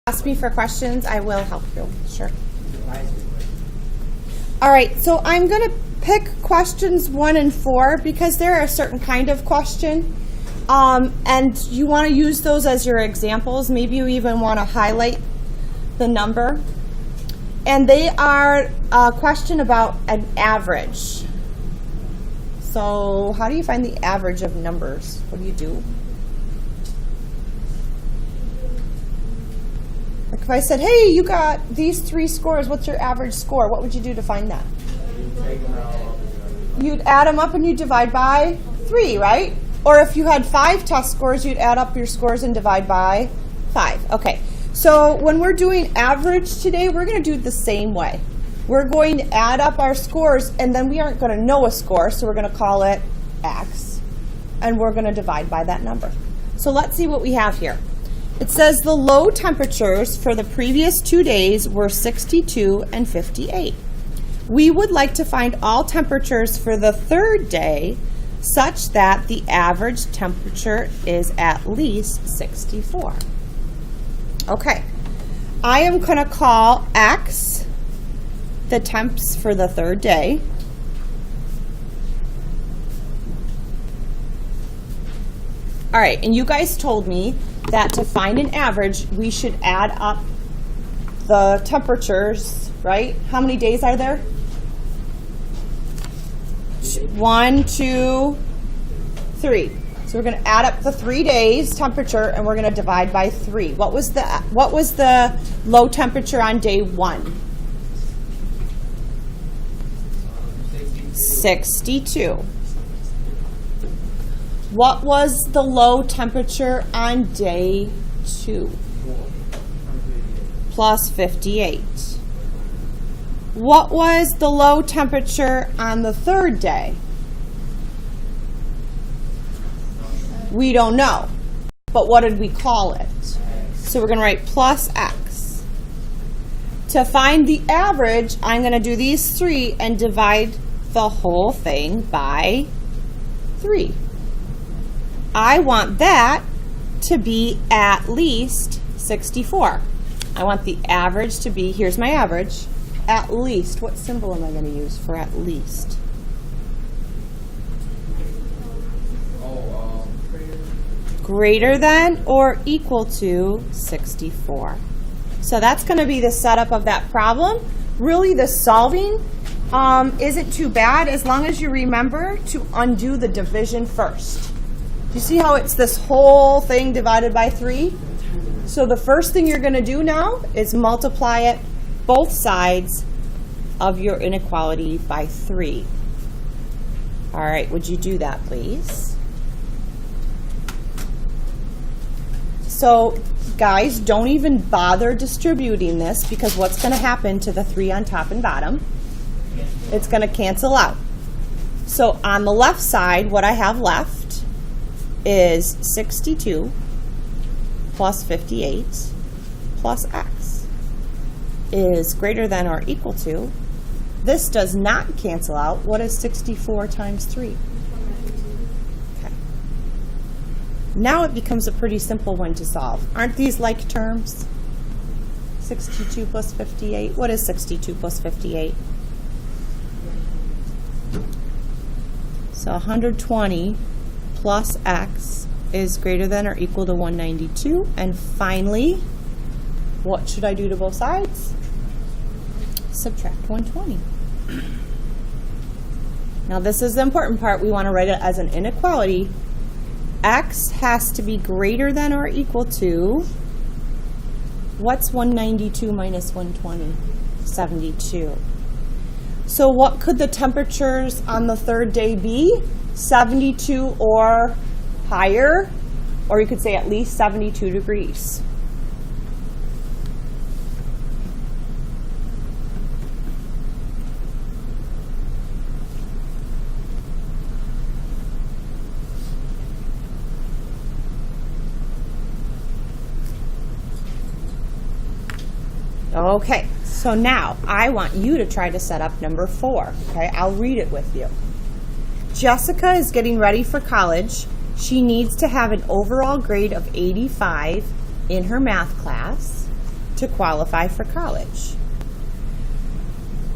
Ask me for questions, I will help you. Sure. All right, so I'm going to pick questions 1 and 4 because they're a certain kind of question. And you want to use those as your examples. Maybe you even want to highlight the number. And they are a question about an average. So how do you find the average of numbers? What do you do? Like if I said, hey, you got these 3 scores, what's your average score? What would you do to find that? You'd add them up and you'd divide by 3, right? Or if you had 5 test scores, you'd add up your scores and divide by 5. Okay, so when we're doing average today, we're going to do it the same way. We're going to add up our scores, and then we aren't going to know a score, so we're going to call it X, and we're going to divide by that number. So let's see what we have here. It says the low temperatures for the previous 2 days were 62 and 58. We would like to find all temperatures for the 3rd day such that the average temperature is at least 64. Okay, I am going to call X the temps for the 3rd day. All right, and you guys told me that to find an average, we should add up the temperatures, right? How many days are there? 1, 2, 3. So we're going to add up the 3 days temperature, and we're going to divide by 3. What was the low temperature on day 1? 62. What was the low temperature on day 2? Plus 58. What was the low temperature on the 3rd day? We don't know. But what did we call it? So we're going to write plus X. To find the average, I'm going to do these 3 and divide the whole thing by 3. I want that to be at least 64. I want the average to be, here's my average, at least. What symbol am I going to use for at least? Greater than or equal to 64. So that's going to be the setup of that problem. Really, the solving isn't too bad as long as you remember to undo the division first. You see how it's this whole thing divided by 3? So the first thing you're going to do now is multiply it both sides of your inequality by 3. All right, would you do that, please? So, guys, don't even bother distributing this because what's going to happen to the 3 on top and bottom? It's going to cancel out. So on the left side, what I have left is 62 plus 58 plus X is greater than or equal to. This does not cancel out. What is 64 times 3? Okay. Now it becomes a pretty simple one to solve. Aren't these like terms? 62 plus 58. What is 62 plus 58? So 120 plus X is greater than or equal to 192. And finally, what should I do to both sides? Subtract 120. Now this is the important part. We want to write it as an inequality. X has to be greater than or equal to, what's 192 minus 120? 72. So what could the temperatures on the 3rd day be? 72 or higher, or you could say at least 72 degrees. Okay, so now I want you to try to set up number 4. Okay, I'll read it with you. Jessica is getting ready for college. She needs to have an overall grade of 85 in her math class. to qualify for college.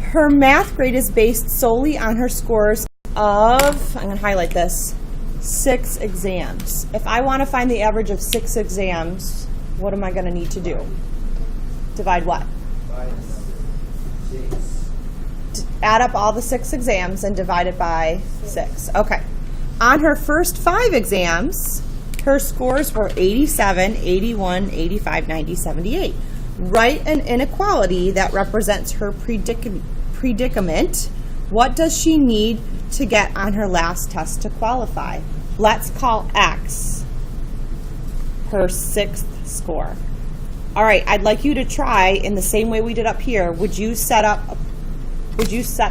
Her math grade is based solely on her scores of, I'm going to highlight this, 6 exams. If I want to find the average of 6 exams, what am I going to need to do? Divide what? Add up all the 6 exams and divide it by 6. Okay. On her first 5 exams, her scores were 87, 81, 85, 90, 78. Write an inequality that represents her predicament. What does she need to get on her last test to qualify? Let's call X her 6th score. All right, I'd like you to try in the same way we did up here. Would you set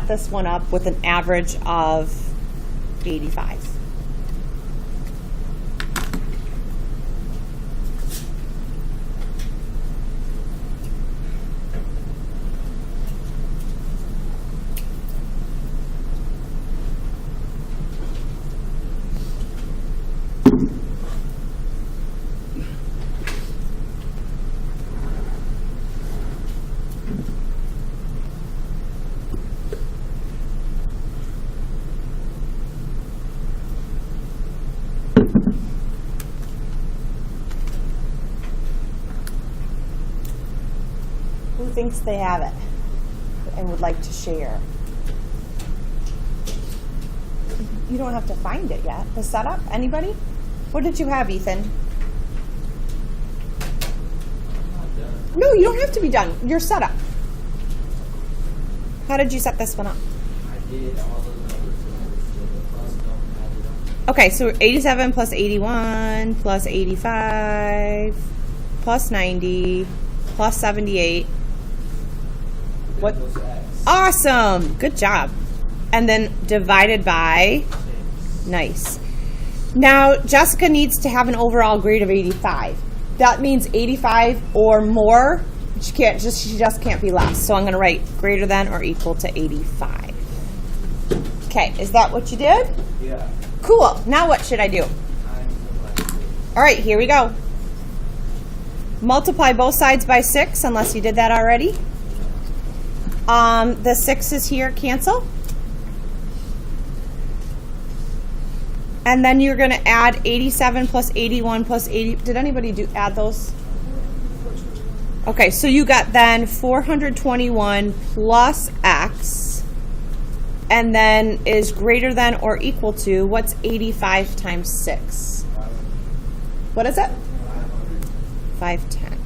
this one up with an average of 85? Who thinks they have it and would like to share? You don't have to find it yet. The setup? Anybody? What did you have, Ethan? No, you don't have to be done. Your setup. How did you set this one up? I did all the numbers. Okay, so 87 plus 81 plus 85 plus 90 plus 78. What? Awesome! Good job. And then divided by, nice. Now, Jessica needs to have an overall grade of 85. That means 85 or more. She just can't be less. So I'm going to write greater than or equal to 85. Okay, is that what you did? Yeah. Cool. Now what should I do? All right, here we go. Multiply both sides by 6, unless you did that already. The 6's here cancel. And then you're going to add 87 plus 81 plus 80. Did anybody add those? Okay, so you got then 421 plus X, and then is greater than or equal to, what's 85 times 6? What is it? 510.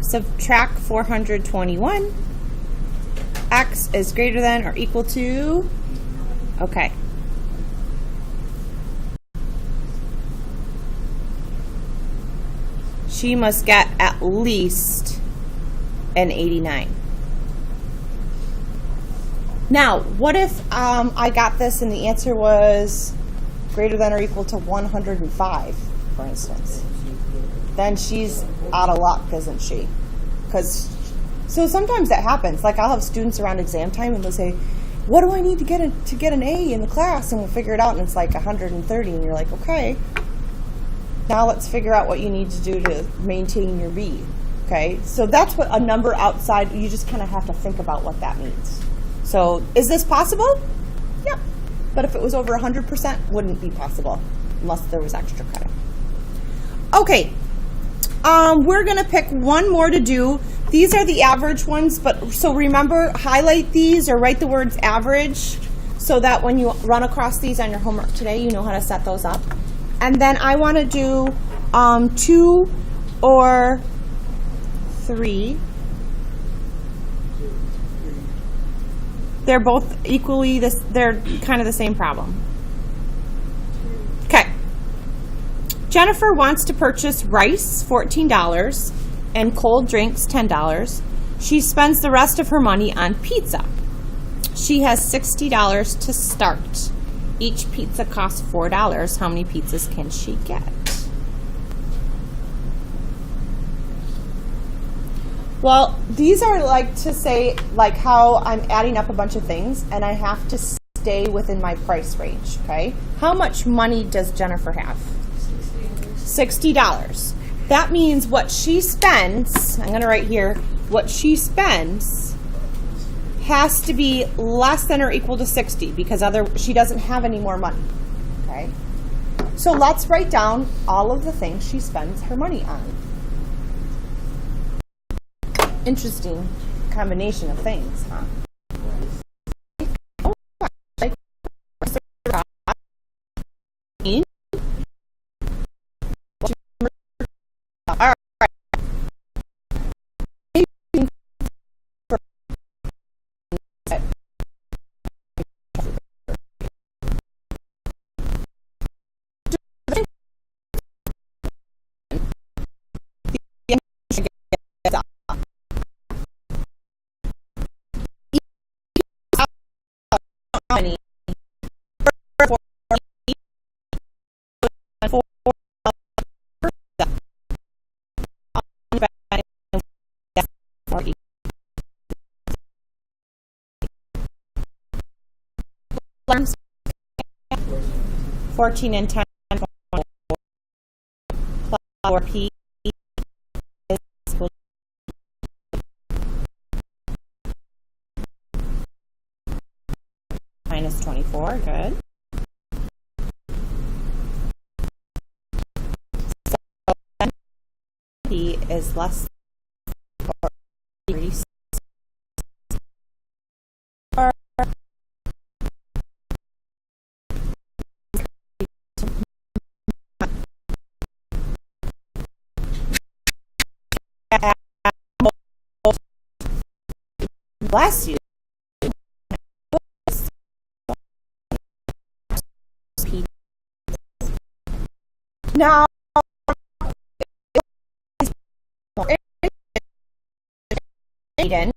Subtract 421. X is greater than or equal to, okay. She must get at least an 89. Now, what if I got this and the answer was greater than or equal to 105, for instance? Then she's out of luck, isn't she? So sometimes that happens. Like, I'll have students around exam time and they'll say, what do I need to get an A in the class? And we'll figure it out, and it's like 130, and you're like, okay. Now let's figure out what you need to do to maintain your B. Okay, so that's what a number outside, you just kind of have to think about what that means. So is this possible? Yep. But if it was over 100%, wouldn't be possible unless there was extra credit. Okay, we're going to pick one more to do. These are the average ones, but so remember, highlight these or write the words average so that when you run across these on your homework today, you know how to set those up. And then I want to do 2 or 3. They're both equally, they're kind of the same problem. Okay. Jennifer wants to purchase rice, $14, and cold drinks, $10. She spends the rest of her money on pizza. She has $60 to start. Each pizza costs $4. How many pizzas can she get? Well, these are like to say, like how I'm adding up a bunch of things and I have to stay within my price range, okay? How much money does Jennifer have? $60. That means what she spends, I'm going to write here, what she spends has to be less than or equal to 60 because she doesn't have any more money. Okay? So let's write down all of the things she spends her money on. Interesting combination of things, huh? Alarms 14 and 10 plus 4p is equal minus 24. Good. So p is less or 36. Bless you. Now, Aiden,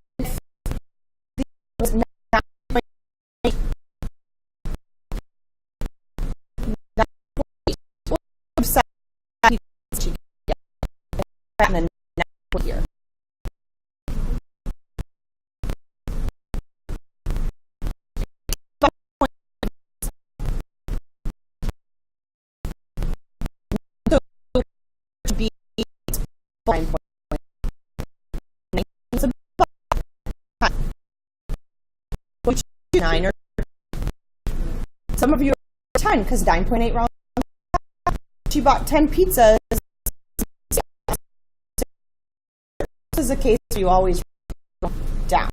which 9 or some of you are 10 because 9.8 rounds. She bought 10 pizzas. This is a case where you always write down.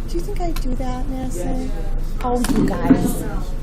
Do you think I do that, Nancy? Oh, you guys.